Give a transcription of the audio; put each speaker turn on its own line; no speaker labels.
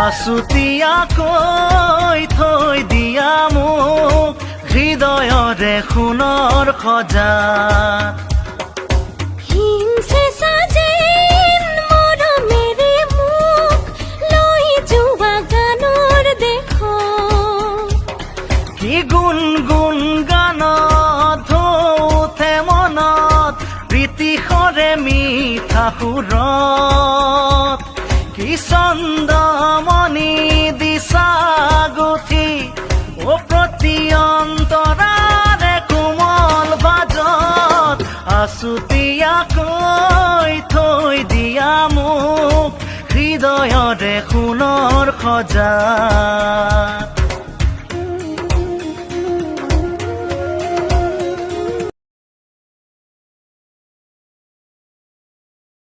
আছুতীয়াকৈ থৈ দিয়া মোক হৃদয়ৰে সোণৰ সজাত কি গুণ গুণ গানত ধৌথে মনত প্ৰীতিশৰে মিঠা সুৰত কি চন্দমণি দিছা গুঠি ও প্ৰতি অন্তৰাৰে কোমল বাজত আছুতীয়াকৈ থৈ দিয়া মোক হৃদয়ৰে সোণৰ সজাত